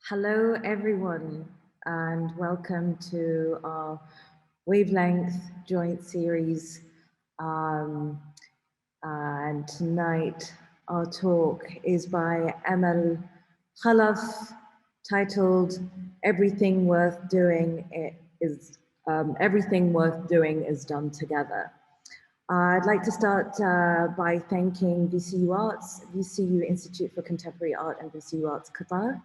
Hello, everyone, and welcome to our Wavelength joint series. And tonight, our talk is by Amal Khalaf, titled "Everything Worth Doing is Done Together." I'd like to start by thanking VCUarts, VCU Institute for Contemporary Art, and VCUarts Qatar.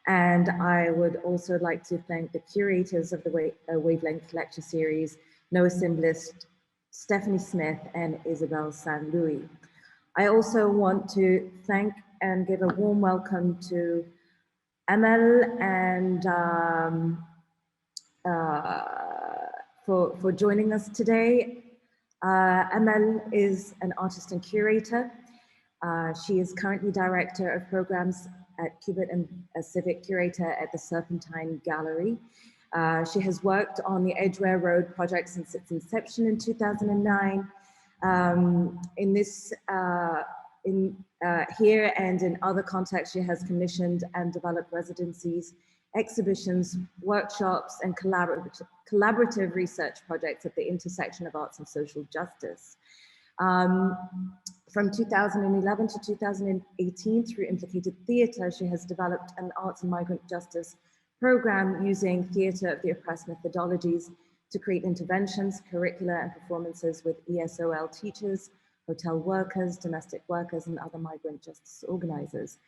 And I would also like to thank the curators of the Wavelength lecture series, Noah Simblist, Stephanie Smith, and Isabel San Louis. I also want to thank and give a warm welcome to Amal and for joining us today. Amal is an artist and curator. She is currently director of programs at Cubit and a civic curator at the Serpentine Gallery. She has worked on the Edgeware Road project since its inception in 2009. Here and in other contexts, she has commissioned and developed residencies, exhibitions, workshops, and collaborative research projects at the intersection of arts and social justice. From 2011 to 2018, through Implicated Theater, she has developed an arts and migrant justice program using theater of the oppressed methodologies to create interventions, curricula, and performances with ESOL teachers, hotel workers, domestic workers, and other migrant justice organizers.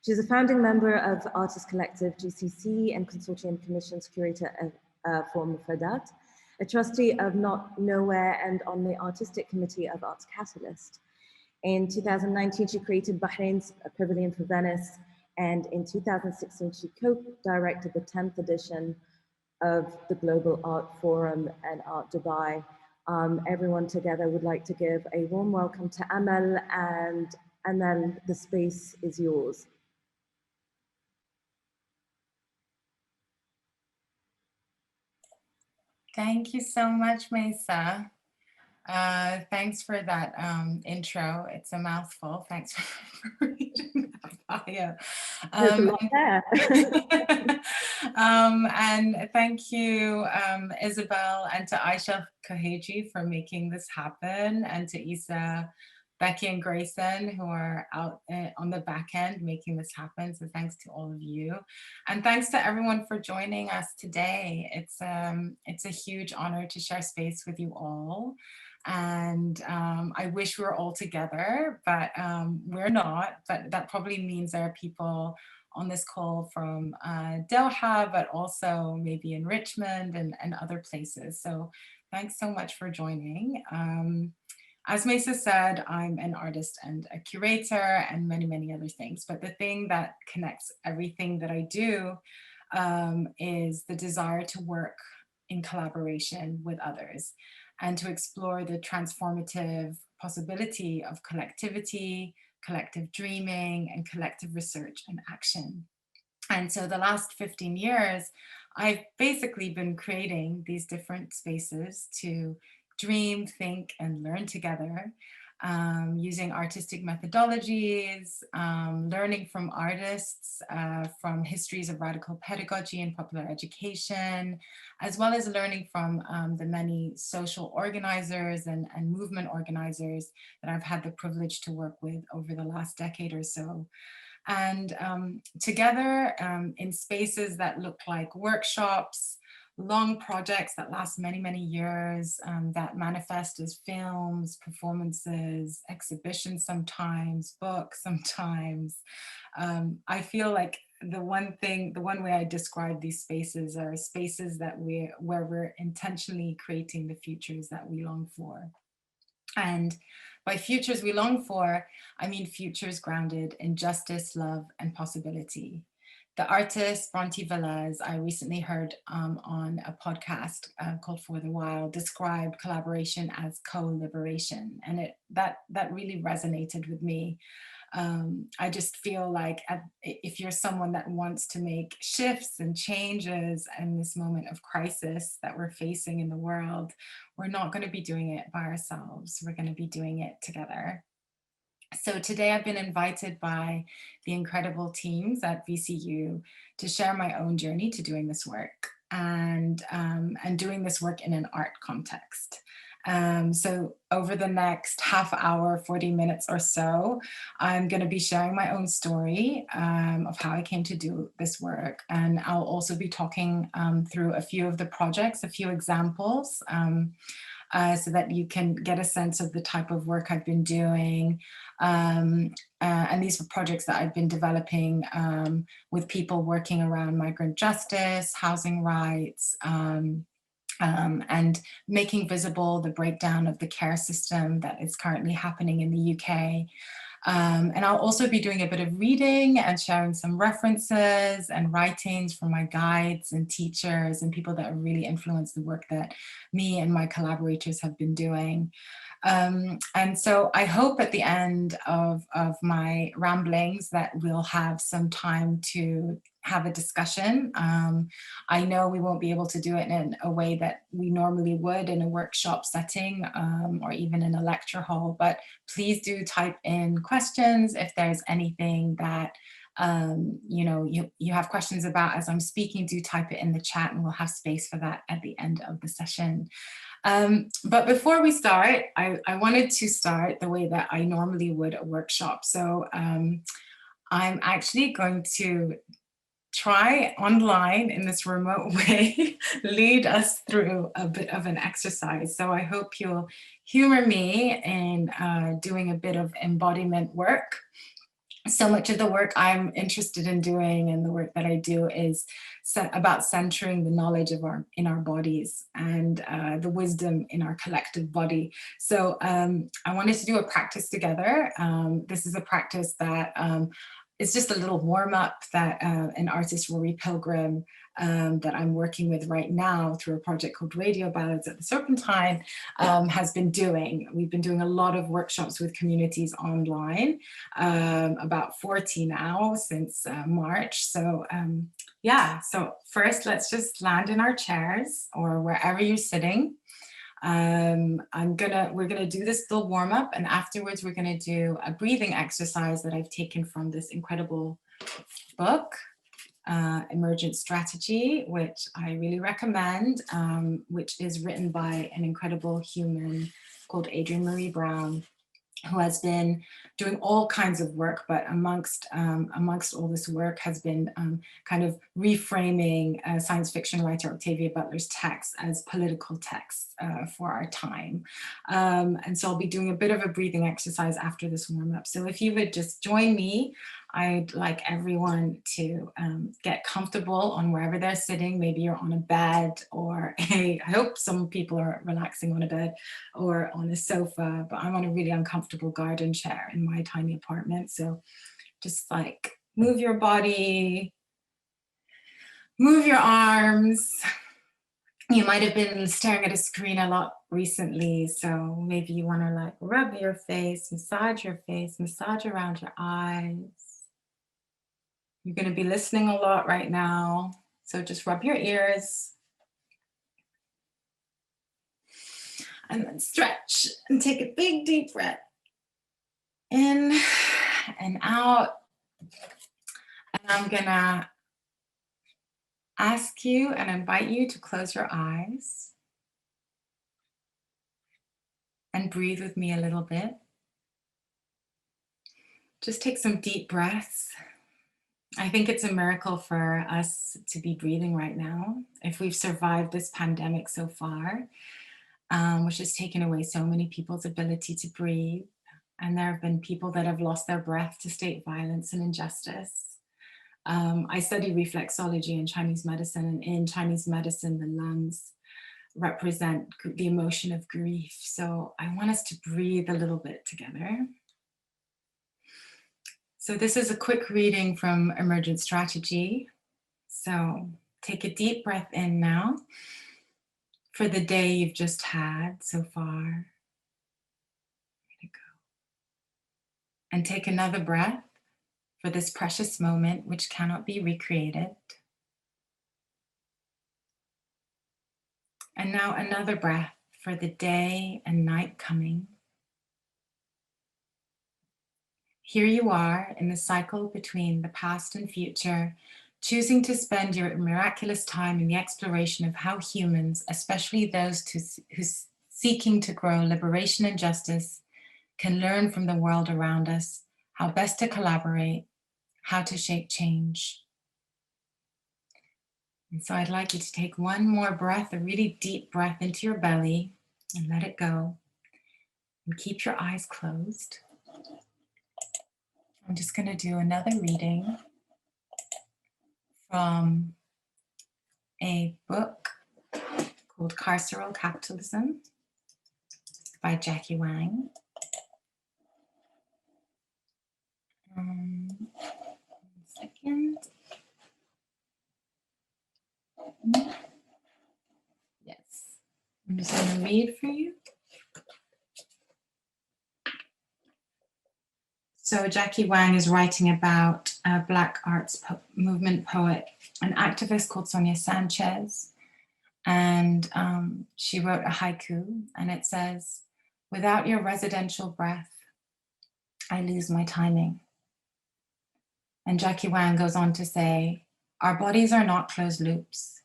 She's a founding member of Artist Collective GCC and Consortium Commission's curator for Mufadat, a trustee of Not Nowhere, and on the artistic committee of Arts Catalyst. In 2019, she created Bahrain's Pavilion for Venice, and in 2016, she co-directed the 10th edition of the Global Art Forum and Art Dubai. Everyone together would like to give a warm welcome to Amal, and Amal, the space is yours. Thank you so much, Mesa. Thanks for that intro. It's a mouthful. Thanks for reading that bio. There's a lot there. And thank you, Isabel, and to Aisha Kaheji for making this happen, and to Isa, Becky, and Grayson, who are out on the back end making this happen. So thanks to all of you. And thanks to everyone for joining us today. It's a huge honor to share space with you all. And I wish we were all together, but we're not. But that probably means there are people on this call from Doha, but also maybe in Richmond and other places. So thanks so much for joining. As Mesa said, I'm an artist and a curator and many, many other things. But the thing that connects everything that I do is the desire to work in collaboration with others and to explore the transformative possibility of collectivity, collective dreaming, and collective research and action. And so the last 15 years, I've basically been creating these different spaces to dream, think, and learn together, using artistic methodologies, learning from artists, from histories of radical pedagogy and popular education, as well as learning from the many social organizers and movement organizers that I've had the privilege to work with over the last decade or so. And together in spaces that look like workshops, long projects that last many, many years, that manifest as films, performances, exhibitions sometimes, books sometimes. I feel like the one way I describe these spaces are spaces that where we're intentionally creating the futures that we long for. And by futures we long for, I mean futures grounded in justice, love, and possibility. The artist Bronte Velez, I recently heard on a podcast called For the Wild, described collaboration as co-liberation. And that really resonated with me. I just feel like if you're someone that wants to make shifts and changes in this moment of crisis that we're facing in the world, we're not going to be doing it by ourselves. We're going to be doing it together. So today I've been invited by the incredible teams at VCU to share my own journey to doing this work and doing this work in an art context. So over the next half hour, 40 minutes or so, I'm going to be sharing my own story of how I came to do this work. And I'll also be talking through a few of the projects, a few examples, so that you can get a sense of the type of work I've been doing. And these are projects that I've been developing with people working around migrant justice, housing rights, and making visible the breakdown of the care system that is currently happening in the UK. And I'll also be doing a bit of reading and sharing some references and writings from my guides and teachers and people that have really influenced the work that me and my collaborators have been doing. And so I hope at the end of my ramblings that we'll have some time to have a discussion. I know we won't be able to do it in a way that we normally would in a workshop setting or even in a lecture hall, but please do type in questions if there's anything that you have questions about as I'm speaking. Do type it in the chat and we'll have space for that at the end of the session. But before we start, I wanted to start the way that I normally would a workshop. So I'm actually going to try online in this remote way, lead us through a bit of an exercise. So I hope you'll humor me in doing a bit of embodiment work. So much of the work I'm interested in doing and the work that I do is about centering the knowledge of in our bodies and the wisdom in our collective body. So I wanted to do a practice together. This is a practice that it's just a little warm up that an artist, Rory Pilgrim, that I'm working with right now through a project called Radio Ballads at the Serpentine, has been doing. We've been doing a lot of workshops with communities online, about 40 now since March. So yeah, so first let's just land in our chairs or wherever you're sitting. We're gonna do this little warm up, and afterwards we're gonna do a breathing exercise that I've taken from this incredible book, Emergent Strategy, which I really recommend, which is written by an incredible human called Adrienne Marie Brown, who has been doing all kinds of work, but amongst all this work has been kind of reframing science fiction writer Octavia Butler's texts as political texts for our time. And so I'll be doing a bit of a breathing exercise after this warm up. So if you would just join me, I'd like everyone to get comfortable on wherever they're sitting. Maybe you're on a bed or I hope some people are relaxing on a bed or on a sofa, but I'm on a really uncomfortable garden chair in my tiny apartment. So just like move your body, move your arms. You might have been staring at a screen a lot recently, so maybe you want to like rub your face, massage around your eyes. You're going to be listening a lot right now, so just rub your ears. And then stretch and take a big deep breath. In and out. And I'm going to ask you and invite you to close your eyes and breathe with me a little bit. Just take some deep breaths. I think it's a miracle for us to be breathing right now. If we've survived this pandemic so far, which has taken away so many people's ability to breathe. And there have been people that have lost their breath to state violence and injustice. I study reflexology in Chinese medicine, and in Chinese medicine, the lungs represent the emotion of grief. So I want us to breathe a little bit together. So this is a quick reading from Emergent Strategy. So take a deep breath in now for the day you've just had so far. Let it go. And take another breath for this precious moment which cannot be recreated. And now another breath for the day and night coming. Here you are in the cycle between the past and future, choosing to spend your miraculous time in the exploration of how humans, especially those who's seeking to grow liberation and justice, can learn from the world around us, how best to collaborate, how to shape change. And so I'd like you to take one more breath, a really deep breath into your belly, and let it go. And keep your eyes closed. I'm just going to do another reading from a book called Carceral Capitalism by Jackie Wang. One second. Yes, I'm just going to read for you. So Jackie Wang is writing about a Black arts movement poet, an activist called Sonia Sanchez. And she wrote a haiku, and it says, "Without your residential breath, I lose my timing." And Jackie Wang goes on to say, "Our bodies are not closed loops.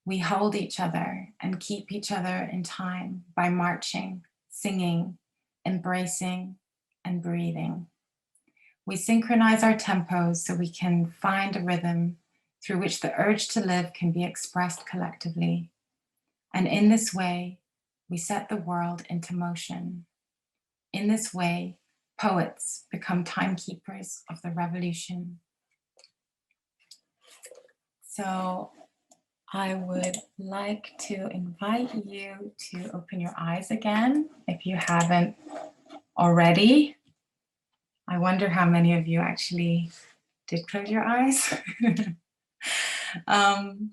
We hold each other and keep each other in time by marching, singing, embracing, and breathing. We synchronize our tempos so we can find a rhythm through which the urge to live can be expressed collectively. And in this way, we set the world into motion. In this way, poets become timekeepers of the revolution." So I would like to invite you to open your eyes again if you haven't already. I wonder how many of you actually did close your eyes. And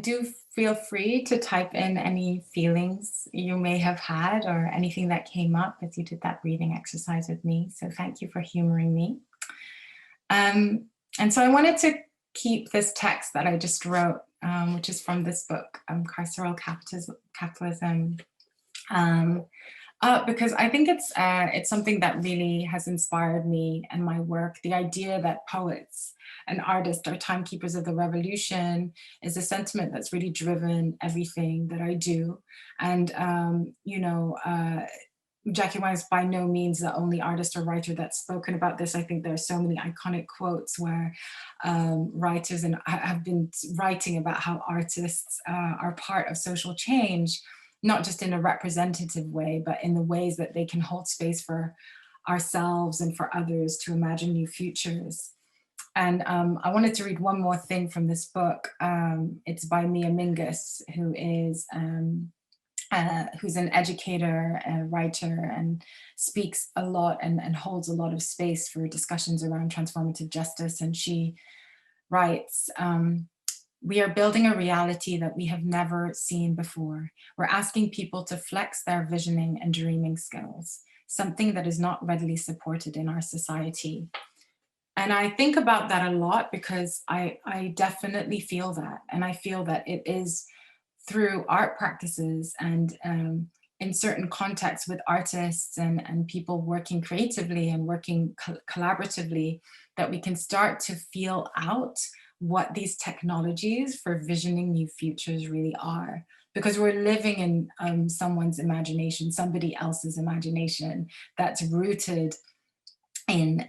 do feel free to type in any feelings you may have had or anything that came up as you did that breathing exercise with me. So thank you for humoring me. And so I wanted to keep this text that I just wrote, which is from this book, Carceral Capitalism, because I think it's something that really has inspired me and my work. The idea that poets and artists are timekeepers of the revolution is a sentiment that's really driven everything that I do. And, Jackie Wang is by no means the only artist or writer that's spoken about this. I think there are so many iconic quotes where writers have been writing about how artists are part of social change, not just in a representative way, but in the ways that they can hold space for ourselves and for others to imagine new futures. And I wanted to read one more thing from this book. It's by Mingus, who is who's an educator, a writer, and speaks a lot and holds a lot of space for discussions around transformative justice. And she writes, "We are building a reality that we have never seen before. We're asking people to flex their visioning and dreaming skills, something that is not readily supported in our society." And I think about that a lot because I definitely feel that. And I feel that it is through art practices and in certain contexts with artists and people working creatively and working collaboratively that we can start to feel out what these technologies for visioning new futures really are. Because we're living in someone's imagination, somebody else's imagination that's rooted in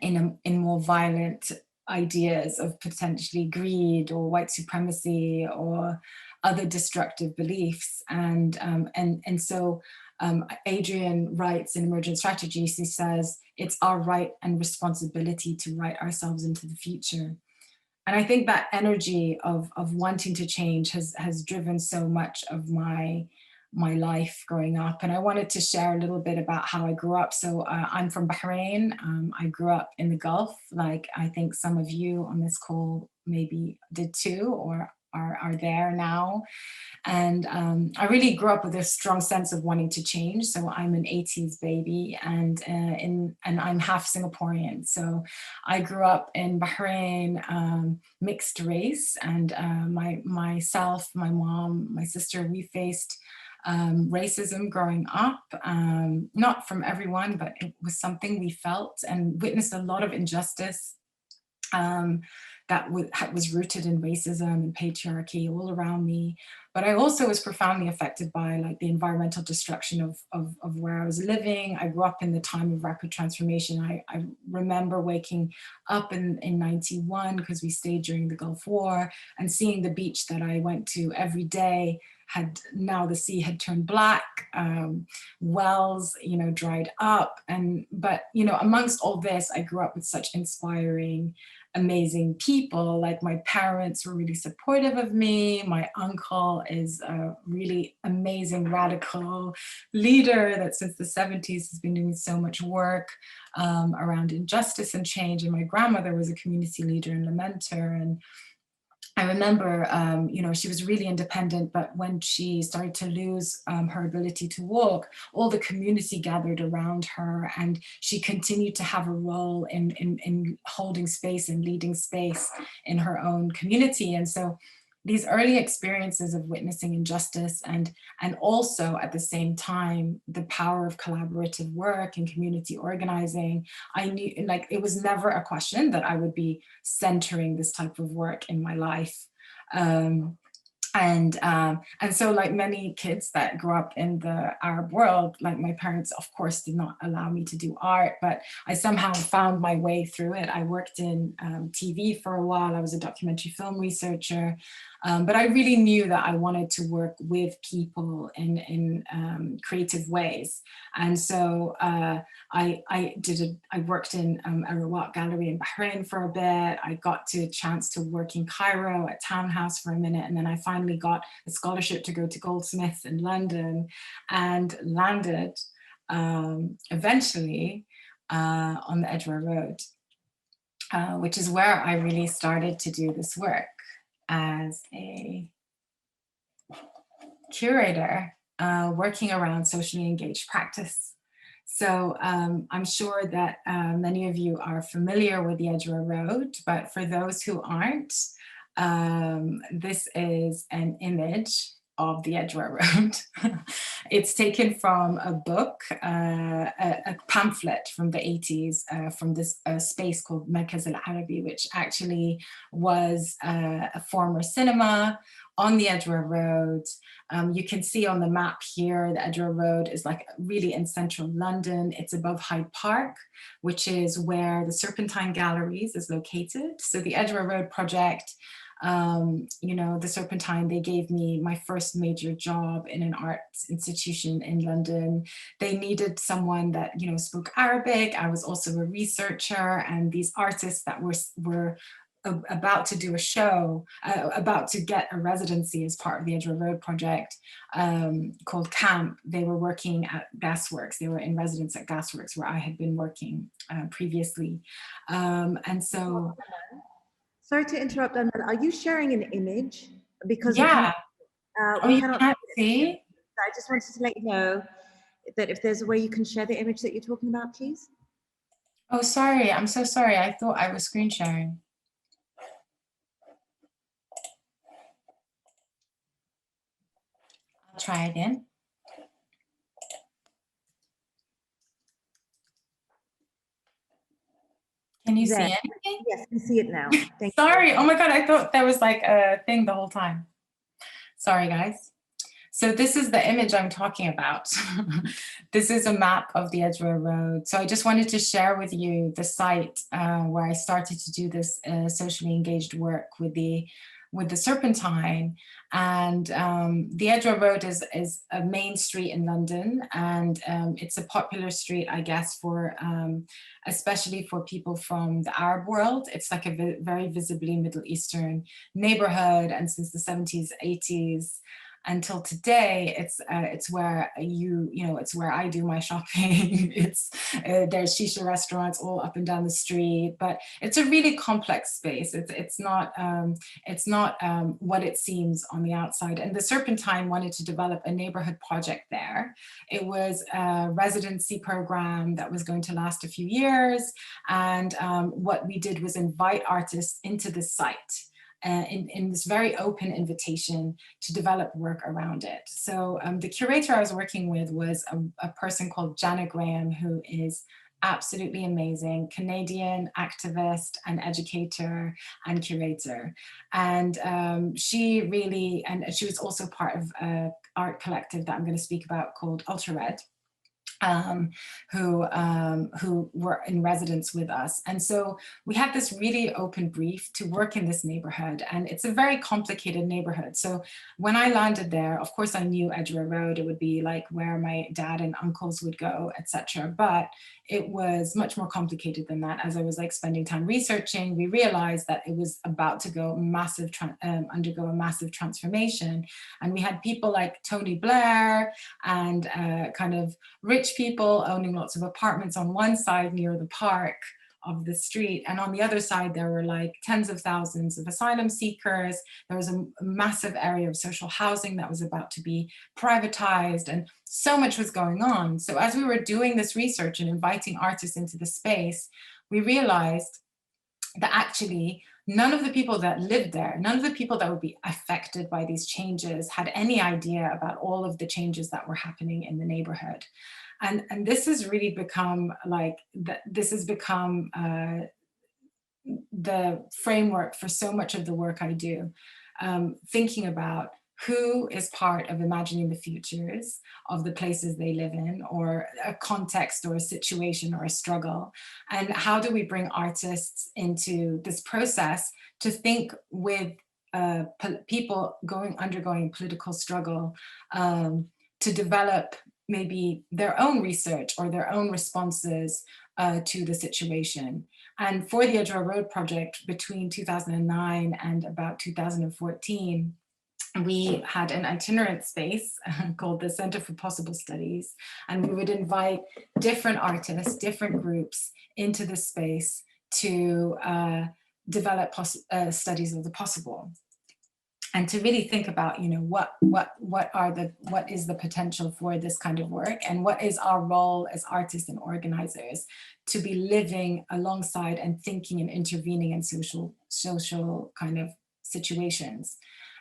more violent ideas of potentially greed or white supremacy or other destructive beliefs. And so Adrian writes in Emergent Strategies, he says, "It's our right and responsibility to write ourselves into the future." And I think that energy of wanting to change has driven so much of my life growing up. And I wanted to share a little bit about how I grew up. So I'm from Bahrain. I grew up in the Gulf, like I think some of you on this call maybe did too, or are there now. And I really grew up with a strong sense of wanting to change. So I'm an 80s baby and I'm half Singaporean. So I grew up in Bahrain, mixed race, and myself, my mom, my sister, we faced racism growing up, not from everyone, but it was something we felt and witnessed a lot of injustice that was rooted in racism and patriarchy all around me. But I also was profoundly affected by like the environmental destruction of where I was living. I grew up in the time of rapid transformation. I remember waking up in 91 because we stayed during the Gulf War and seeing the beach that I went to every day now the sea had turned black, wells, dried up. But amongst all this, I grew up with such inspiring, amazing people. Like my parents were really supportive of me. My uncle is a really amazing radical leader that since the 70s has been doing so much work around injustice and change. And my grandmother was a community leader and lamenter. And I remember, she was really independent, but when she started to lose her ability to walk, all the community gathered around her, and she continued to have a role in holding space and leading space in her own community. And so these early experiences of witnessing injustice and also at the same time, the power of collaborative work and community organizing, I knew like it was never a question that I would be centering this type of work in my life. And so like many kids that grew up in the Arab world, like my parents, of course, did not allow me to do art, but I somehow found my way through it. I worked in TV for a while. I was a documentary film researcher, but I really knew that I wanted to work with people in creative ways. And so I worked in a Rawat gallery in Bahrain for a bit. I got a chance to work in Cairo at Townhouse for a minute. And then I finally got a scholarship to go to Goldsmiths in London and landed eventually on the Edgeware Road, which is where I really started to do this work as a curator working around socially engaged practice. So I'm sure that many of you are familiar with the Edgeware Road, but for those who aren't, this is an image of the Edgeware Road. It's taken from a book, a pamphlet from the 80s from this space called Merkaz al-Arabi, which actually was a former cinema on the Edgeware Road. You can see on the map here, the Edgeware Road is like really in central London. It's above Hyde Park, which is where the Serpentine Galleries is located. So the Edgeware Road project, the Serpentine, they gave me my first major job in an arts institution in London. They needed someone that, spoke Arabic. I was also a researcher, and these artists that were about to do a show, about to get a residency as part of the Edgeware Road project called Camp. They were working at Gasworks. They were in residence at Gasworks where I had been working previously. And so... Sorry to interrupt, Amal. Are you sharing an image? Because yeah. we you cannot can't see? I just wanted to let you know that if there's a way you can share the image that you're talking about, please. Oh, sorry. I'm so sorry. I thought I was screen sharing. I'll try again. Can you see anything? Yes, I see it now. Thank Sorry. you. Oh my God, I thought there was like a thing the whole time. Sorry, guys. So this is the image I'm talking about. This is a map of the Edgeware Road. So I just wanted to share with you the site where I started to do this socially engaged work with the Serpentine. And the Edgeware Road is a main street in London, and it's a popular street, I guess, for especially for people from the Arab world. It's like a very visibly Middle Eastern neighborhood, and since the 70s, 80s, until today, it's where it's where I do my shopping. There's shisha restaurants all up and down the street, but it's a really complex space. It's not what it seems on the outside. And the Serpentine wanted to develop a neighborhood project there. It was a residency program that was going to last a few years, and what we did was invite artists into the site. in this very open invitation to develop work around it. So the curator I was working with was a person called Jana Graham, who is absolutely amazing, Canadian activist and educator and curator. And she was also part of an art collective that I'm going to speak about called Ultra Red. Who were in residence with us. And so we had this really open brief to work in this neighborhood, and it's a very complicated neighborhood. So when I landed there, of course I knew Edgeware Road, it would be like where my dad and uncles would go, etc. But it was much more complicated than that. As I was like spending time researching, we realized that it was about to go undergo a massive transformation. And we had people like Tony Blair and kind of rich people owning lots of apartments on one side near the park of the street, and on the other side there were like tens of thousands of asylum seekers. There was a massive area of social housing that was about to be privatized, and so much was going on. So as we were doing this research and inviting artists into the space, we realized that actually none of the people that lived there, none of the people that would be affected by these changes had any idea about all of the changes that were happening in the neighborhood. And this has really become like, this has become the framework for so much of the work I do, thinking about who is part of imagining the futures of the places they live in, or a context or a situation or a struggle. And how do we bring artists into this process to think with people undergoing political struggle, to develop maybe their own research or their own responses to the situation. And for the Edgeware Road project, between 2009 and about 2014, we had an itinerant space called the Center for Possible Studies, and we would invite different artists, different groups into the space to develop studies of the possible. And to really think about, you know, what is the potential for this kind of work, and what is our role as artists and organizers to be living alongside and thinking and intervening in social kind of situations.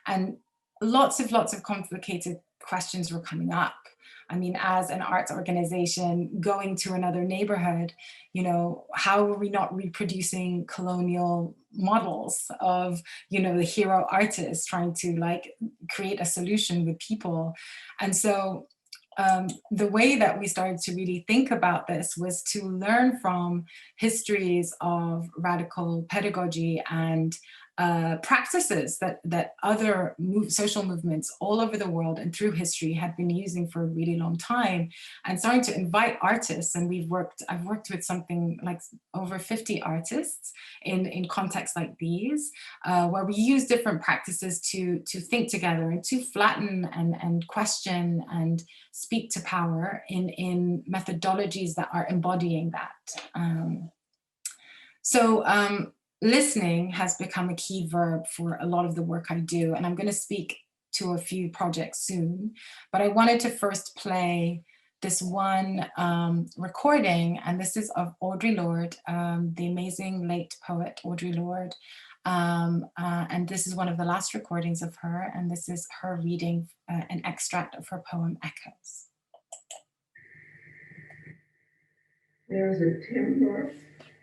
And lots of complicated questions were coming up. I mean, as an arts organization going to another neighborhood, you know, how are we not reproducing colonial models of, you know, the hero artist trying to like create a solution with people? And so the way that we started to really think about this was to learn from histories of radical pedagogy and practices that other social movements all over the world and through history had been using for a really long time, and starting to invite artists. And I've worked with something like over 50 artists in contexts like these, where we use different practices to think together and to flatten and question and speak to power in methodologies that are embodying that. Listening has become a key verb for a lot of the work I do, and I'm going to speak to a few projects soon, but I wanted to first play this one recording, and this is of Audrey Lord, the amazing late poet Audrey Lord, and this is one of the last recordings of her, and this is her reading an extract of her poem Echoes. There's a timbre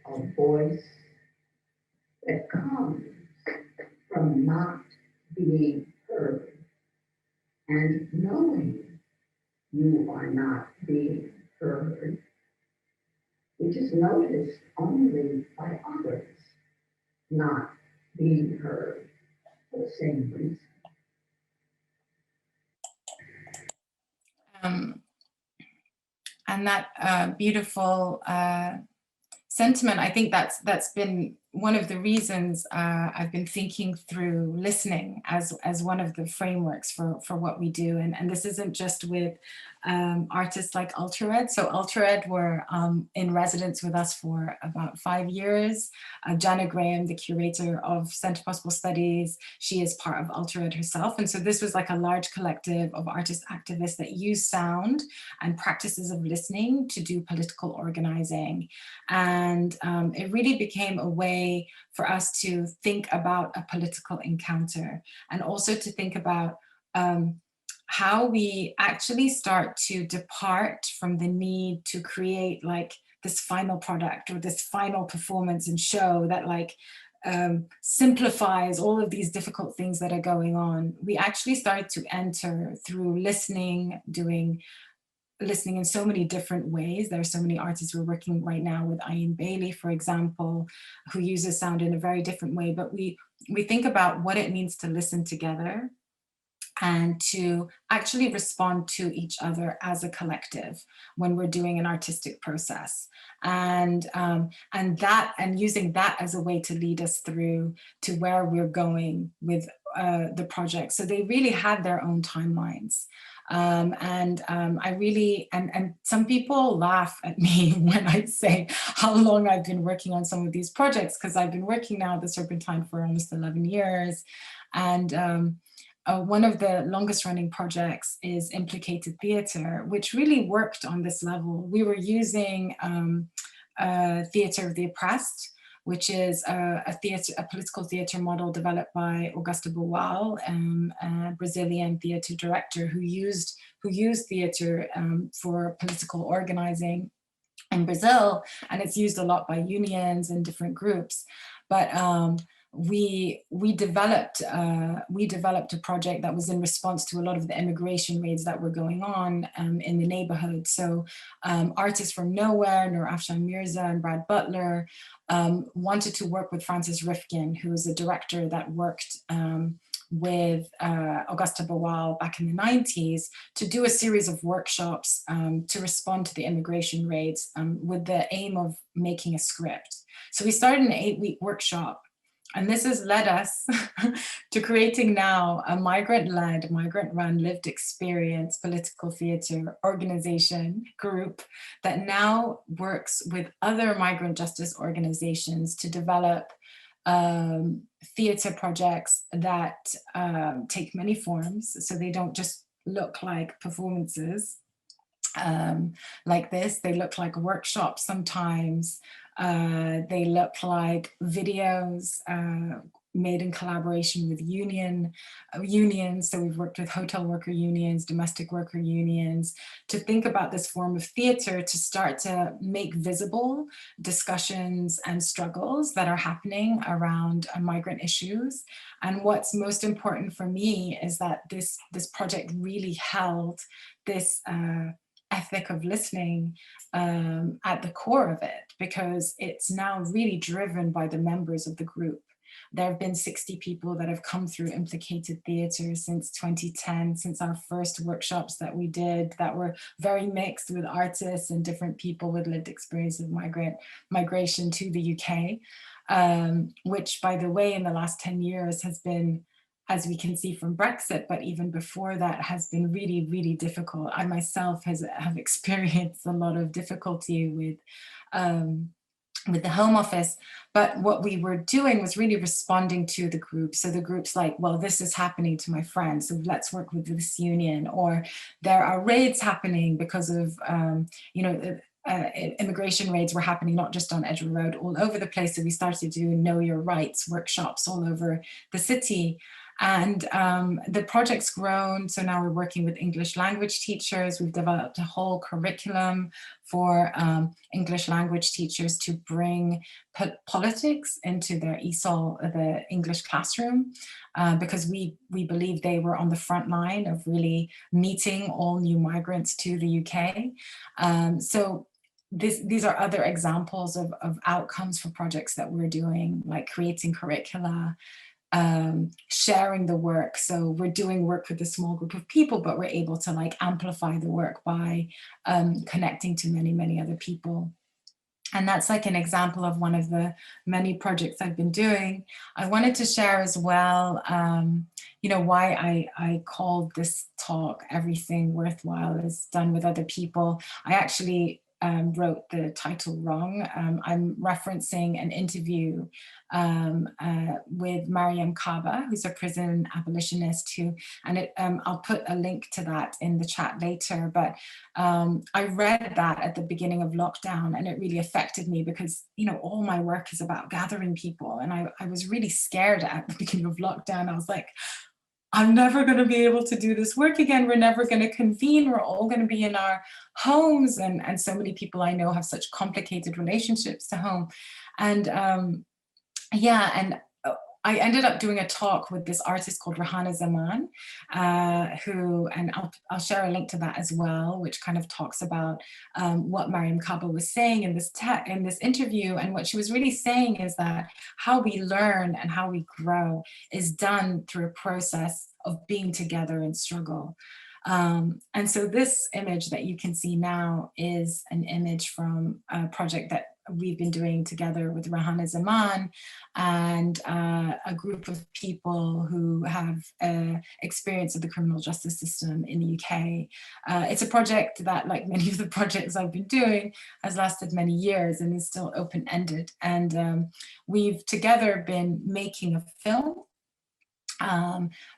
of voice that comes from not being heard and knowing you are not being heard, which is noticed only by others not being heard for the same reason. And that beautiful sentiment, I think that's been one of the reasons I've been thinking through listening as one of the frameworks for what we do. And this isn't just with artists like UltraRed. So UltraRed were in residence with us for about 5 years. Jana Graham, the curator of Centre for Possible Studies, she is part of UltraRed herself. And so this was like a large collective of artist activists that use sound and practices of listening to do political organizing. And it really became a way for us to think about a political encounter, and also to think about how we actually start to depart from the need to create like this final product or this final performance and show that like simplifies all of these difficult things that are going on. We actually started to enter through listening, listening in so many different ways. There are so many artists we're working right now with Ian Bailey, for example, who uses sound in a very different way, but we think about what it means to listen together and to actually respond to each other as a collective when we're doing an artistic process, and using that as a way to lead us through to where we're going with the project. So they really had their own timelines. I really, and some people laugh at me when I say how long I've been working on some of these projects, because I've been working now at the Serpentine for almost 11 years. And one of the longest running projects is Implicated Theater, which really worked on this level. We were using Theater of the Oppressed, which is a political theater model developed by Augusta Boal, a Brazilian theater director who used theater for political organizing in Brazil, and it's used a lot by unions and different groups. But we developed a project that was in response to a lot of the immigration raids that were going on in the neighborhood. So artists from Nowhere, Noor Afshan Mirza and Brad Butler, wanted to work with Francis Rifkin, who was a director that worked with Augusta Boal back in the 90s, to do a series of workshops to respond to the immigration raids with the aim of making a script. So we started an 8-week workshop, and this has led us to creating now a migrant-led, migrant-run lived experience political theater organization group that now works with other migrant justice organizations to develop theater projects that take many forms. So they don't just look like performances like this. They look like workshops sometimes. They look like videos made in collaboration with unions. So we've worked with hotel worker unions, domestic worker unions, to think about this form of theater to start to make visible discussions and struggles that are happening around migrant issues. And what's most important for me is that this project really held this ethic of listening at the core of it, because it's now really driven by the members of the group. There have been 60 people that have come through Implicated Theater since 2010, since our first workshops that we did that were very mixed with artists and different people with lived experience of migration to the UK, which, by the way, in the last 10 years has been, as we can see from Brexit, but even before that, has been really, really difficult. I myself have experienced a lot of difficulty with the Home Office, but what we were doing was really responding to the group. So the group's like, well, this is happening to my friends, so let's work with this union. Or there are raids happening because of, immigration raids were happening not just on Edgeware Road, all over the place. So we started doing Know Your Rights workshops all over the city. And the project's grown, so now we're working with English language teachers. We've developed a whole curriculum for English language teachers to bring politics into their ESOL, the English classroom, because we believe they were on the front line of really meeting all new migrants to the UK. So these are other examples of outcomes for projects that we're doing, like creating curricula, sharing the work. So we're doing work with a small group of people, but we're able to like amplify the work by connecting to many, many other people. And that's like an example of one of the many projects I've been doing. I wanted to share as well, you know, why I called this talk "Everything Worthwhile is Done with Other People." I actually wrote the title wrong. I'm referencing an interview with Mariam Kaba, who's a prison abolitionist and I'll put a link to that in the chat later, but I read that at the beginning of lockdown, and it really affected me because, you know, all my work is about gathering people, and I was really scared at the beginning of lockdown. I was like, I'm never going to be able to do this work again. We're never going to convene. We're all going to be in our homes. And so many people I know have such complicated relationships to home. And I ended up doing a talk with this artist called Rahana Zaman, and I'll share a link to that as well, which kind of talks about what Mariam Kaba was saying in this interview. And what she was really saying is that how we learn and how we grow is done through a process of being together in struggle. And so this image that you can see now is an image from a project that we've been doing together with Rahana Zaman and a group of people who have experience of the criminal justice system in the UK. It's a project that, like many of the projects I've been doing, has lasted many years and is still open-ended. And we've together been making a film.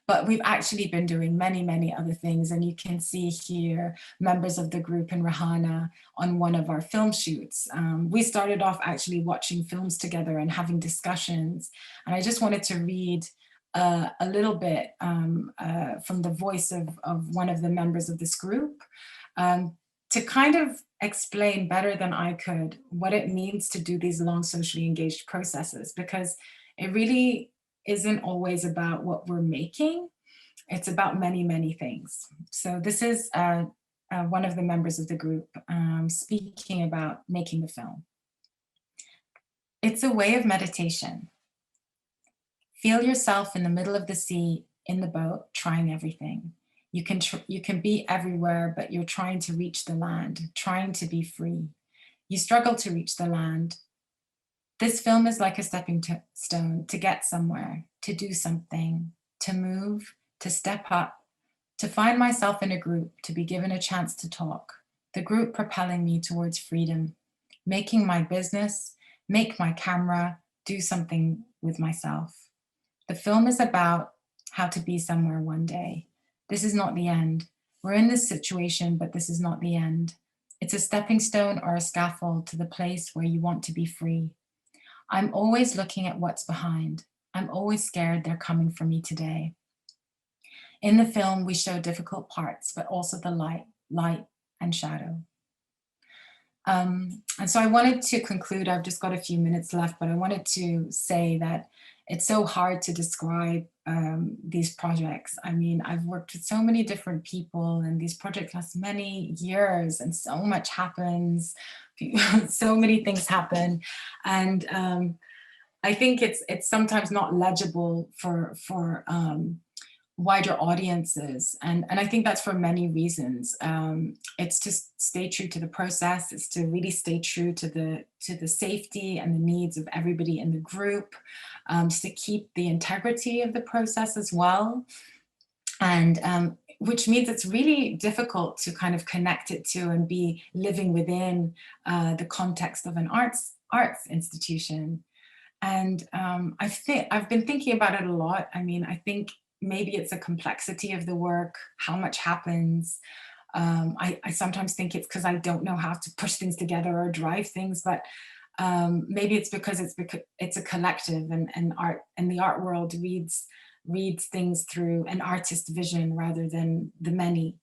But we've actually been doing many, many other things. And you can see here members of the group and Rahana on one of our film shoots. We started off actually watching films together and having discussions. And I just wanted to read a little bit from the voice of one of the members of this group to kind of explain better than I could what it means to do these long socially engaged processes, because it really isn't always about what we're making. It's about many, many things. So this is one of the members of the group speaking about making the film. It's a way of meditation. Feel yourself in the middle of the sea, in the boat, trying everything. You can be everywhere, but you're trying to reach the land, trying to be free. You struggle to reach the land. This film is like a stepping stone to get somewhere, to do something, to move, to step up, to find myself in a group, to be given a chance to talk, the group propelling me towards freedom, making my business, make my camera, do something with myself. The film is about how to be somewhere one day. This is not the end. We're in this situation, but this is not the end. It's a stepping stone or a scaffold to the place where you want to be free. I'm always looking at what's behind. I'm always scared they're coming for me today. In the film, we show difficult parts, but also the light and shadow. And so I wanted to conclude, I've just got a few minutes left, but I wanted to say that it's so hard to describe these projects. I mean, I've worked with so many different people and these projects last many years and so much happens, so many things happen. And I think it's sometimes not legible for wider audiences. And I think that's for many reasons. It's to stay true to the process. It's to really stay true to the safety and the needs of everybody in the group, to keep the integrity of the process as well. And which means it's really difficult to kind of connect it to and be living within the context of an arts institution. And I've been thinking about it a lot. I mean, I think maybe it's a complexity of the work, how much happens. I sometimes think it's because I don't know how to push things together or drive things, but maybe it's because it's a collective, and art and the art world reads things through an artist vision rather than the many.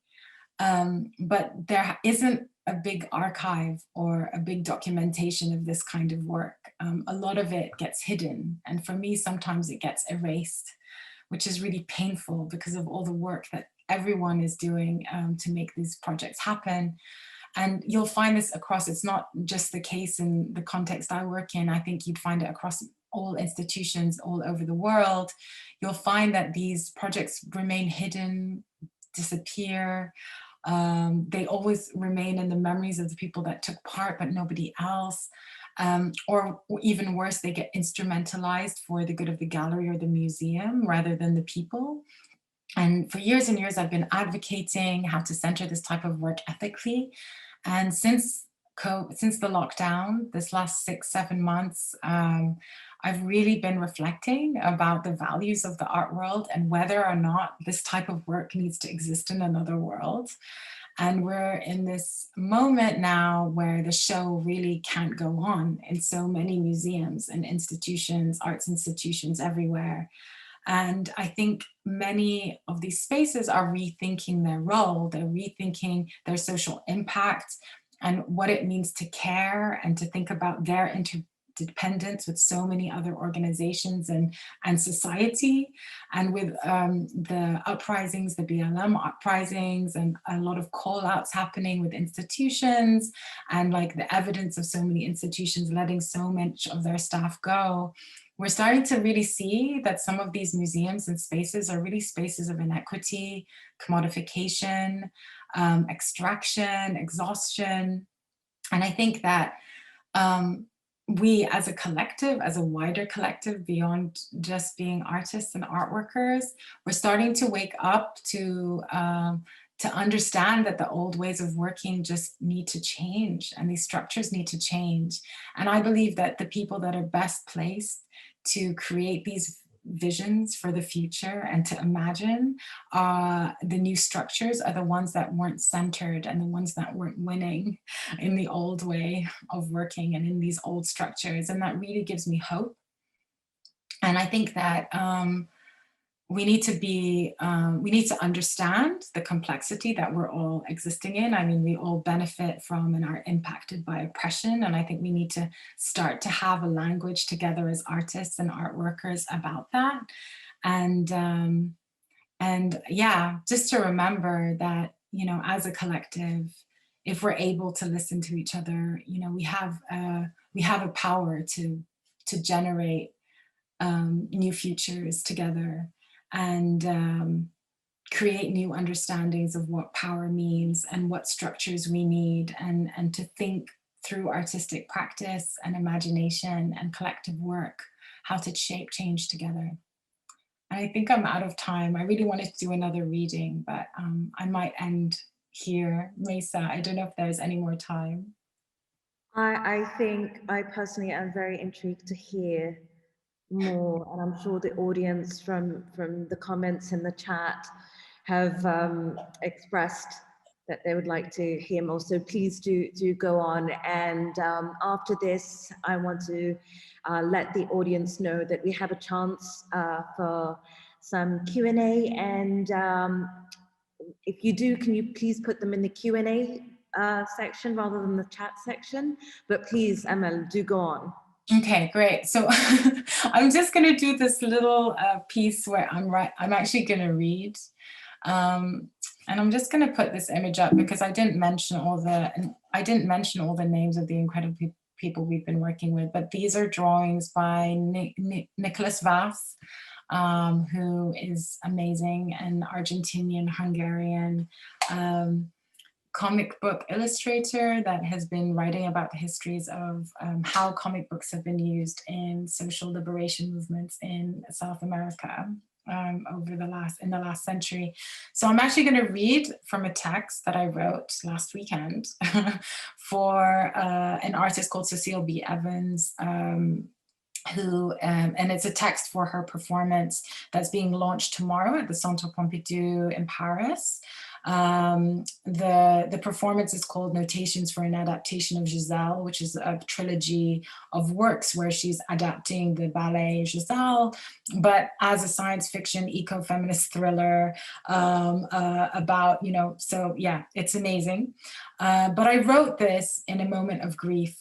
But there isn't a big archive or a big documentation of this kind of work. A lot of it gets hidden, and for me, sometimes it gets erased, which is really painful because of all the work that everyone is doing to make these projects happen. And you'll find this across, it's not just the case in the context I work in. I think you'd find it across all institutions all over the world. You'll find that these projects remain hidden, disappear. They always remain in the memories of the people that took part, but nobody else. Or even worse, they get instrumentalized for the good of the gallery or the museum rather than the people. And for years and years, I've been advocating how to center this type of work ethically. And since the lockdown, this last 6-7 months, I've really been reflecting about the values of the art world and whether or not this type of work needs to exist in another world. And we're in this moment now where the show really can't go on in so many museums and institutions, arts institutions everywhere. And I think many of these spaces are rethinking their role, they're rethinking their social impact and what it means to care and to think about their interdependence with so many other organizations and society. And with the uprisings, the BLM uprisings, and a lot of call outs happening with institutions, and like the evidence of so many institutions letting so much of their staff go, we're starting to really see that some of these museums and spaces are really spaces of inequity, commodification, extraction, exhaustion. And I think that we as a collective, as a wider collective beyond just being artists and art workers, we're starting to wake up to understand that the old ways of working just need to change and these structures need to change. And I believe that the people that are best placed to create these visions for the future and to imagine the new structures are the ones that weren't centered and the ones that weren't winning in the old way of working and in these old structures. And that really gives me hope. And I think that we need to understand the complexity that we're all existing in. I mean, we all benefit from and are impacted by oppression. And I think we need to start to have a language together as artists and art workers about that. And yeah, just to remember that, you know, as a collective, if we're able to listen to each other, you know, we have a power to generate new futures together and create new understandings of what power means and what structures we need, and to think through artistic practice and imagination and collective work, how to shape change together. And I think I'm out of time. I really wanted to do another reading, but I might end here. Mesa, I don't know if there's any more time. I think I personally am very intrigued to hear more, and I'm sure the audience from the comments in the chat have expressed that they would like to hear more. So please do go on. And after this, I want to let the audience know that we have a chance for some Q&A. And if you do, can you please put them in the Q&A section rather than the chat section? But please, Amal, do go on. Okay, great. So I'm just going to do this little piece where I'm actually going to read. And I'm just going to put this image up because I didn't mention all the names of the incredible people we've been working with, but these are drawings by Nicholas Vass, who is amazing, an Argentinian, Hungarian comic book illustrator that has been writing about the histories of how comic books have been used in social liberation movements in South America in the last century. So I'm actually going to read from a text that I wrote last weekend for an artist called Cecile B. Evans, who, and it's a text for her performance that's being launched tomorrow at the Centre Pompidou in Paris. The performance is called Notations for an Adaptation of Giselle, which is a trilogy of works where she's adapting the ballet Giselle, but as a science fiction eco-feminist thriller about, you know, so yeah, it's amazing. But I wrote this in a moment of grief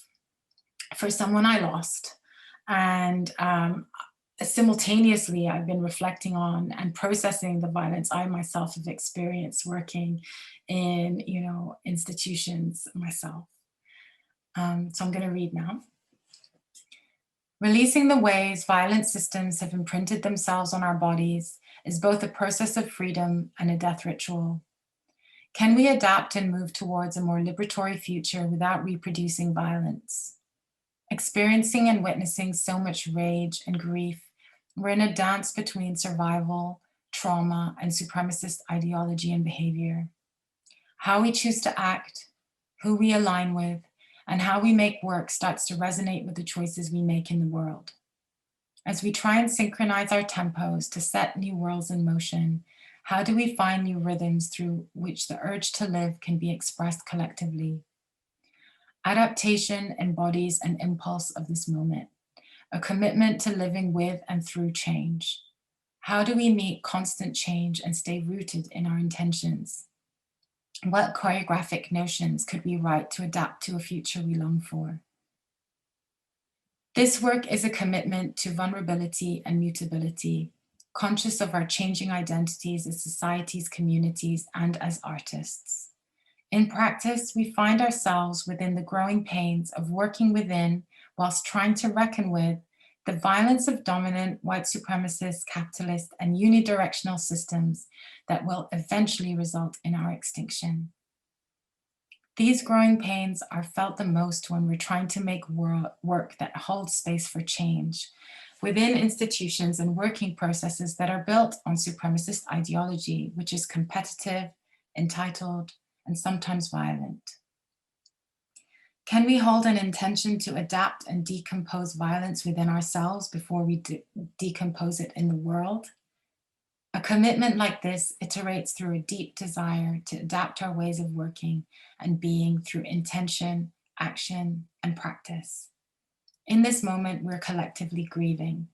for someone I lost. And simultaneously, I've been reflecting on and processing the violence I myself have experienced working in, you know, institutions myself. So I'm going to read now. Releasing the ways violent systems have imprinted themselves on our bodies is both a process of freedom and a death ritual. Can we adapt and move towards a more liberatory future without reproducing violence? Experiencing and witnessing so much rage and grief, we're in a dance between survival, trauma, and supremacist ideology and behavior. How we choose to act, who we align with, and how we make work starts to resonate with the choices we make in the world. As we try and synchronize our tempos to set new worlds in motion, how do we find new rhythms through which the urge to live can be expressed collectively? Adaptation embodies an impulse of this moment, a commitment to living with and through change. How do we meet constant change and stay rooted in our intentions? What choreographic notions could we write to adapt to a future we long for? This work is a commitment to vulnerability and mutability, conscious of our changing identities as societies, communities, and as artists. In practice, we find ourselves within the growing pains of working within whilst trying to reckon with the violence of dominant white supremacist, capitalist, and unidirectional systems that will eventually result in our extinction. These growing pains are felt the most when we're trying to make work that holds space for change within institutions and working processes that are built on supremacist ideology, which is competitive, entitled, and sometimes violent. Can we hold an intention to adapt and decompose violence within ourselves before we decompose it in the world? A commitment like this iterates through a deep desire to adapt our ways of working and being through intention, action, and practice. In this moment, we're collectively grieving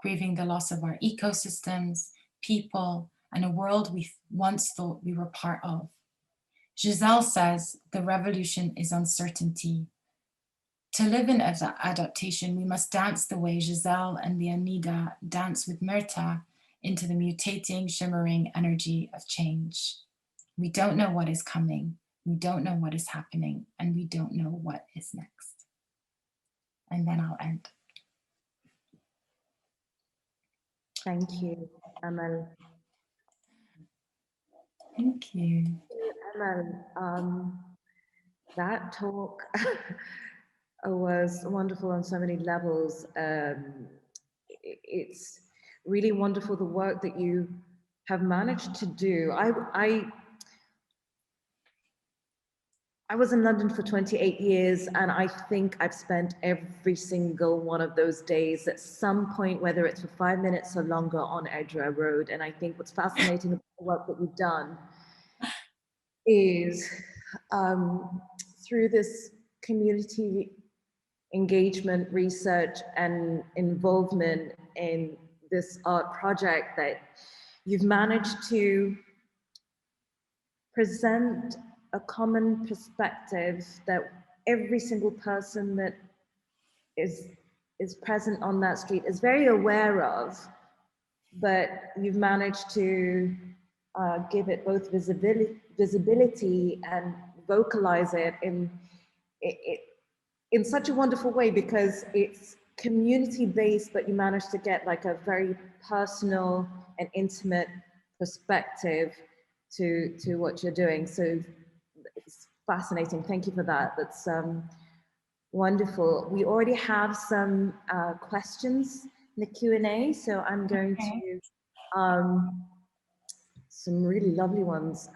the loss of our ecosystems, people, and a world we once thought we were part of. Giselle says, the revolution is uncertainty. To live in adaptation, we must dance the way Giselle and Leonida dance with Myrta into the mutating, shimmering energy of change. We don't know what is coming, we don't know what is happening, and we don't know what is next. And then I'll end. Thank you, Amal. Thank you. Amal, that talk was wonderful on so many levels. It's really wonderful the work that you have managed to do. I was in London for 28 years, and I think I've spent every single one of those days at some point, whether it's for 5 minutes or longer, on Edgeware Road. And I think what's fascinating about the work that you've done is through this community engagement, research, and involvement in this art project, that you've managed to present a common perspective that every single person that is present on that street is very aware of, but you've managed to give it both visibility and vocalize it in such a wonderful way, because it's community-based, but you managed to get like a very personal and intimate perspective to what you're doing. So it's fascinating. Thank you for that. That's wonderful. We already have some questions in the Q&A, so I'm going to some really lovely ones.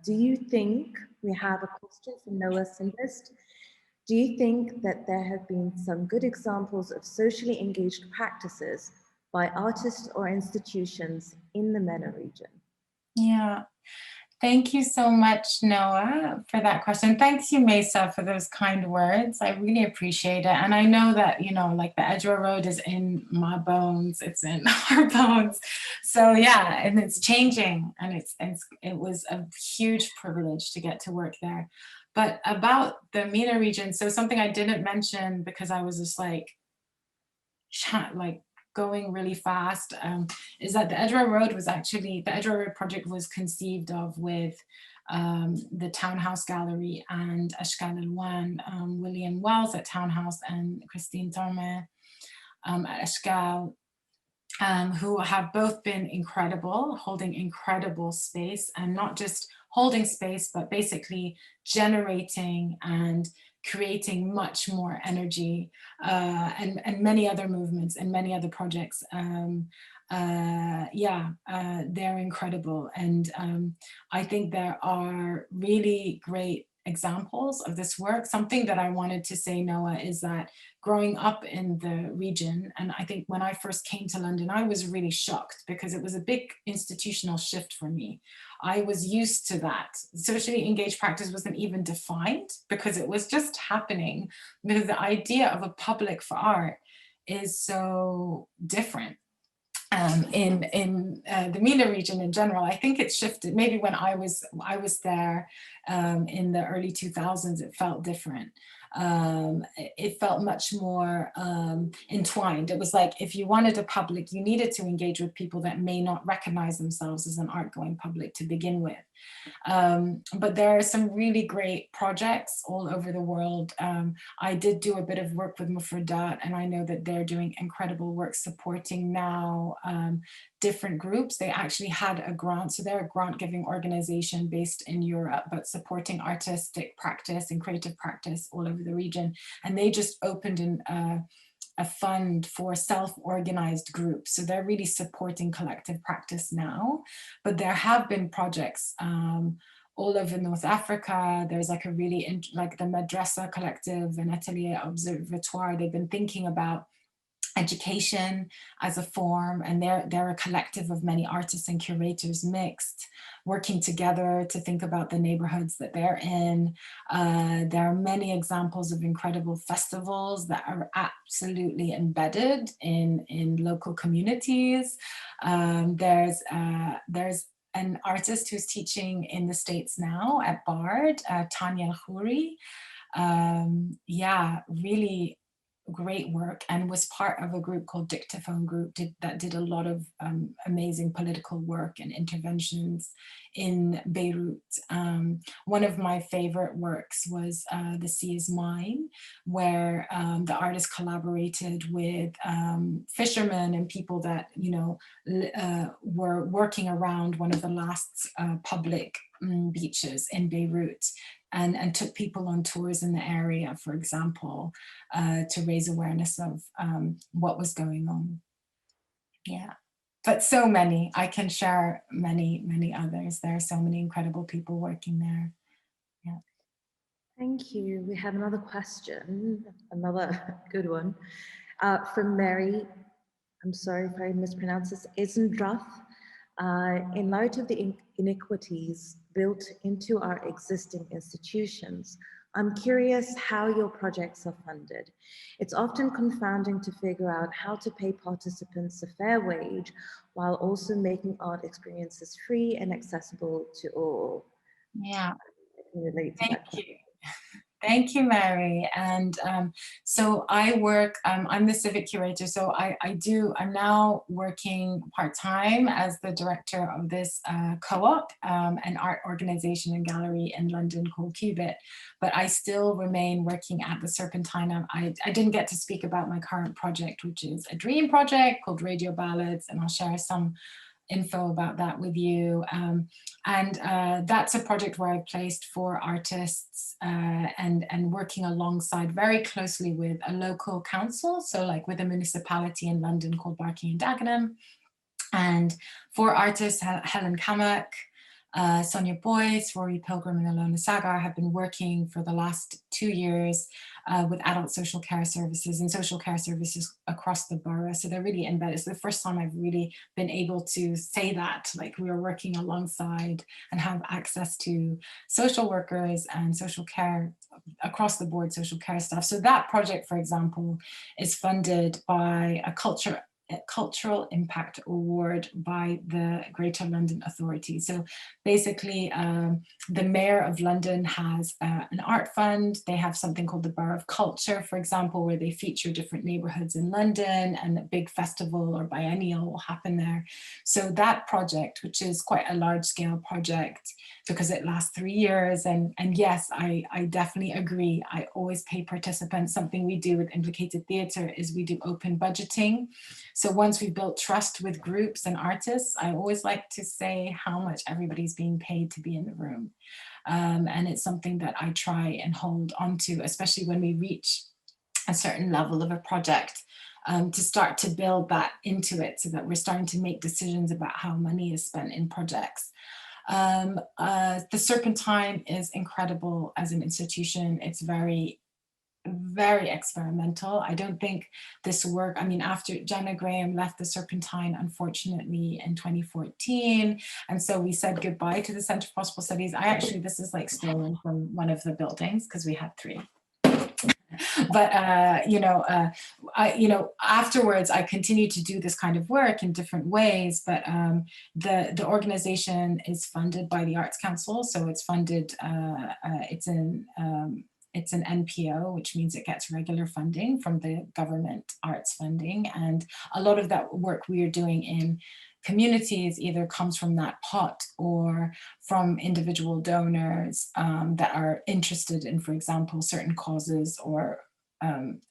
Do you think, we have a question from Noah Simbist. Do you think that there have been some good examples of socially engaged practices by artists or institutions in the Mena region? Yeah, thank you so much, Noah, for that question. Thanks you, Mesa, for those kind words. I really appreciate it. And I know that, you know, like the Edgeware Road is in my bones, it's in our bones. So yeah, and it's changing, and it was a huge privilege to get to work there. But about the Mena region, so something I didn't mention because I was just like going really fast, is that the Edgeware Road was actually, the Edgeware Road project was conceived of with the Townhouse Gallery and Ashkal Alwan, William Wells at Townhouse and Christine Torme at Ashkal, who have both been incredible, holding incredible space, and not just holding space, but basically generating and creating much more energy, and many other movements and many other projects they're incredible. And I think there are really great examples of this work. Something that I wanted to say, Noah, is that growing up in the region, and I think when I first came to London, I was really shocked because it was a big institutional shift for me. I was used to that. Socially engaged practice wasn't even defined because it was just happening, because the idea of a public for art is so different. In the Mena region in general. I think it shifted. Maybe when I was there in the early 2000s, it felt different. It felt much more entwined. It was like if you wanted a public, you needed to engage with people that may not recognize themselves as an art-going public to begin with. But there are some really great projects all over the world. I did do a bit of work with Mufradat, and I know that they're doing incredible work supporting now different groups. They actually had a grant, so they're a grant-giving organization based in Europe, but supporting artistic practice and creative practice all over the region. And they just opened a fund for self-organized groups. So they're really supporting collective practice now. But there have been projects all over North Africa. There's like a really, like the Madrasa Collective and Atelier Observatoire, they've been thinking about education as a form, and they're a collective of many artists and curators mixed, working together to think about the neighborhoods that they're in. There are many examples of incredible festivals that are absolutely embedded in local communities. There's an artist who's teaching in the States now at Bard, Tanya Al-Khouri. Really great work, and was part of a group called Dictaphone Group that did a lot of amazing political work and interventions in Beirut. One of my favorite works was The Sea is Mine, where the artist collaborated with fishermen and people that, you know, were working around one of the last public beaches in Beirut, and took people on tours in the area, for example, to raise awareness of what was going on. Yeah, but so many, I can share many, many others. There are so many incredible people working there. Yeah. Thank you. We have another question, another good one, from Mary. I'm sorry if I mispronounce this, Isendrath. In light of the inequities built into our existing institutions, I'm curious how your projects are funded. It's often confounding to figure out how to pay participants a fair wage while also making art experiences free and accessible to all. Yeah, I can relate to that. Thank you. Thank you, Mary. And so I work, I'm the civic curator, so I'm now working part-time as the director of this co-op, an art organization and gallery in London called Cubit, but I still remain working at the Serpentine. I didn't get to speak about my current project, which is a dream project called Radio Ballads, and I'll share some info about that with you. That's a project where I placed 4 artists and working alongside very closely with a local council, so like with a municipality in London called Barking and Dagenham. And 4 artists, Helen Kamak, Sonia Boyce, Rory Pilgrim, and Alona Sagar, have been working for the last 2 years with adult social care services and social care services across the borough. So they're really embedded. It's the first time I've really been able to say that, like we are working alongside and have access to social workers and social care across the board, social care staff. So that project, for example, is funded by a Cultural Impact Award by the Greater London Authority. So basically, the Mayor of London has an art fund. They have something called the Borough of Culture, for example, where they feature different neighborhoods in London, and a big festival or biennial will happen there. So that project, which is quite a large scale project because it lasts 3 years, and yes, I definitely agree. I always pay participants. Something we do with Implicated Theater is we do open budgeting. So once we've built trust with groups and artists, I always like to say how much everybody's being paid to be in the room. And it's something that I try and hold on to, especially when we reach a certain level of a project. to start to build that into it so that we're starting to make decisions about how money is spent in projects. The Serpentine is incredible as an institution. It's very experimental. I don't think this work, I mean, after Jenna Graham left the Serpentine, unfortunately, in 2014, and so we said goodbye to the Center for Possible Studies. This is like stolen from one of the buildings because we had 3. But afterwards, I continued to do this kind of work in different ways. But the organization is funded by the Arts Council, so it's funded. It's an NPO, which means it gets regular funding from the government arts funding, and a lot of that work we are doing in communities either comes from that pot or from individual donors that are interested in, for example, certain causes or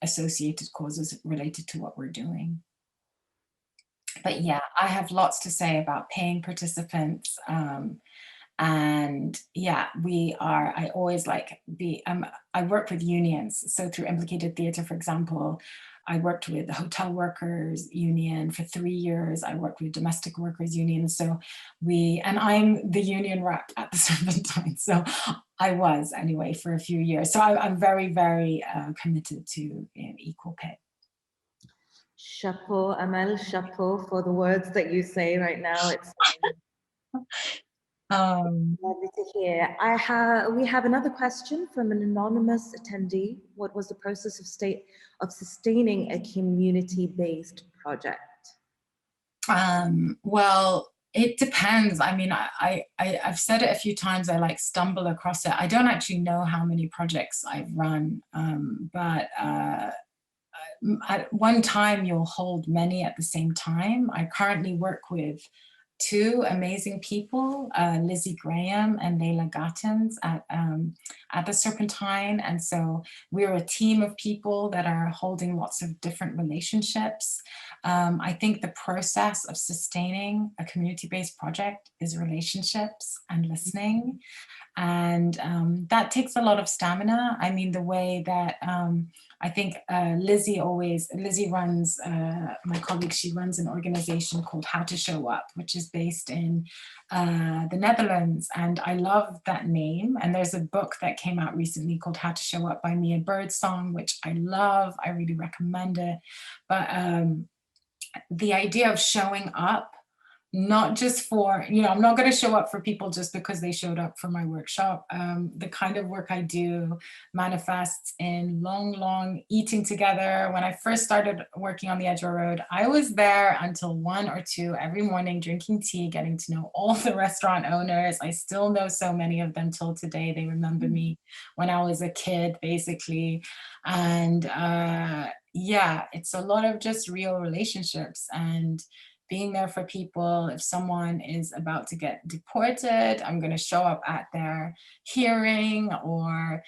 associated causes related to what we're doing. But yeah, I have lots to say about paying participants. And yeah, I always I work with unions. So through Implicated Theater, for example, I worked with the Hotel Workers Union for 3 years. I worked with Domestic Workers Union. So and I'm the union rep at the Serpentine. So I was anyway for a few years. So I'm very, very committed to equal pay. Chapeau, Amal, chapeau for the words that you say right now. It's lovely to hear. We have another question from an anonymous attendee. What was the process of sustaining a community-based project? Well, it depends. I mean, I've said it a few times. I stumble across it. I don't actually know how many projects I've run, but at one time you'll hold many at the same time. I currently work with 2 amazing people, Lizzie Graham and Leila Gattens at the Serpentine. And so we're a team of people that are holding lots of different relationships. I think the process of sustaining a community-based project is relationships and listening. And that takes a lot of stamina. I mean, the way that I think Lizzie runs, my colleague, she runs an organization called How to Show Up, which is based in the Netherlands. And I love that name. And there's a book that came out recently called How to Show Up by Mia Birdsong, which I love. I really recommend it. But the idea of showing up, not just for, I'm not going to show up for people just because they showed up for my workshop. The kind of work I do manifests in long eating together. When I first started working on the Edgeware Road, I was there until 1 or 2 every morning, drinking tea, getting to know all the restaurant owners. I still know so many of them till today. They remember me when I was a kid, basically. And yeah, it's a lot of just real relationships and being there for people. If someone is about to get deported, I'm going to show up at their hearing, or,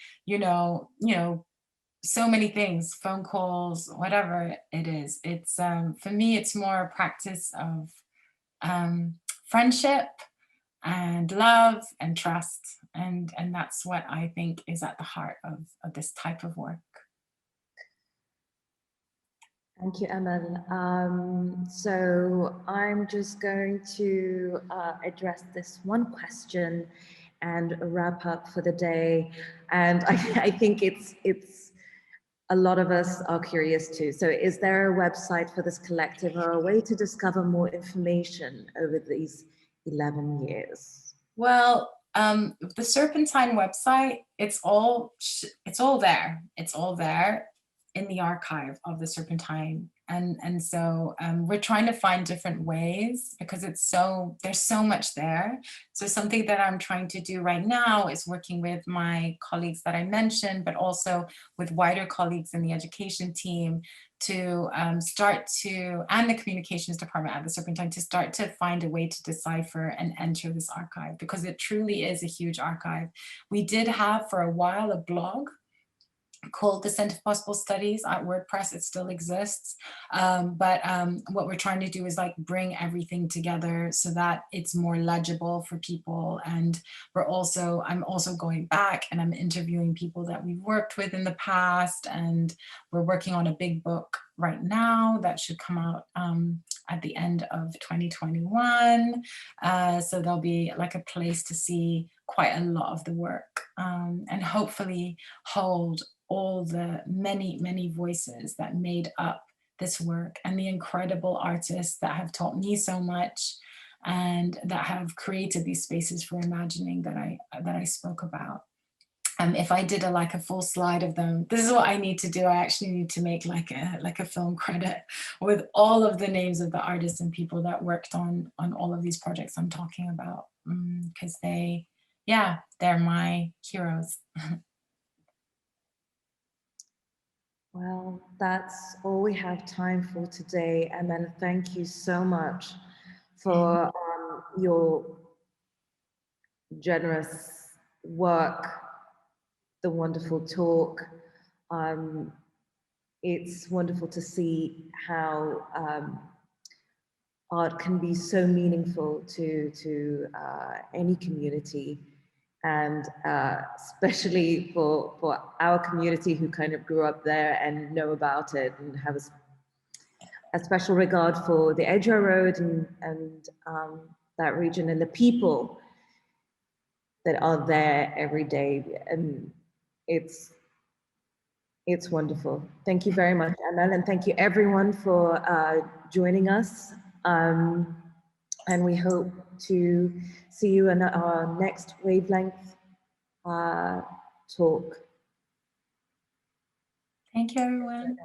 so many things, phone calls, whatever it is. It's, for me, it's more a practice of friendship and love and trust. And that's what I think is at the heart of this type of work. Thank you, Amal. So I'm just going to address this one question and wrap up for the day. And I think it's a lot of us are curious too. So is there a website for this collective or a way to discover more information over these 11 years? Well, the Serpentine website, it's all there. It's all there in the archive of the Serpentine. And so we're trying to find different ways because there's so much there. So something that I'm trying to do right now is working with my colleagues that I mentioned, but also with wider colleagues in the education team to and the communications department at the Serpentine to start to find a way to decipher and enter this archive, because it truly is a huge archive. We did have for a while a blog called the Center for Possible Studies at WordPress. It still exists. But what we're trying to do is like bring everything together so that it's more legible for people. And I'm also going back and I'm interviewing people that we've worked with in the past. And we're working on a big book right now that should come out at the end of 2021. So there'll be like a place to see quite a lot of the work, and hopefully hold all the many voices that made up this work, and the incredible artists that have taught me so much and that have created these spaces for imagining that I spoke about. If I did a full slide of them, this is what I need to do. I actually need to make like a film credit with all of the names of the artists and people that worked on all of these projects I'm talking about, because they're my heroes. Well, that's all we have time for today. And then thank you so much for your generous work, the wonderful talk. It's wonderful to see how art can be so meaningful to any community, and especially for our community who kind of grew up there and know about it and have a special regard for the Edgeware Road and that region and the people that are there every day. And it's wonderful. Thank you very much, Amal, and thank you everyone for joining us. And we hope to see you in our next Wavelength talk. Thank you, everyone.